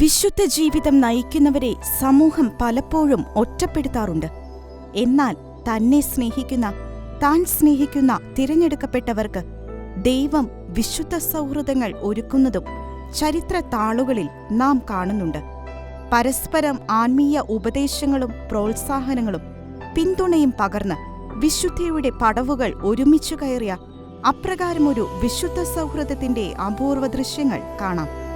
വിശുദ്ധ ജീവിതം നയിക്കുന്നവരെ സമൂഹം പലപ്പോഴും ഒറ്റപ്പെടുത്താറുണ്ട്. എന്നാൽ താൻ സ്നേഹിക്കുന്ന തിരഞ്ഞെടുക്കപ്പെട്ടവർക്ക് ദൈവം വിശുദ്ധ സൗഹൃദങ്ങൾ ഒരുക്കുന്നതും ചരിത്ര താളുകളിൽ നാം കാണുന്നുണ്ട്. പരസ്പരം ആത്മീയ ഉപദേശങ്ങളും പ്രോത്സാഹനങ്ങളും പിന്തുണയും പകർന്ന് വിശുദ്ധിയുടെ പടവുകൾ ഒരുമിച്ചു കയറിയ അപ്രകാരമൊരു വിശുദ്ധ സൗഹൃദത്തിന്റെ അപൂർവ ദൃശ്യങ്ങൾ കാണാം.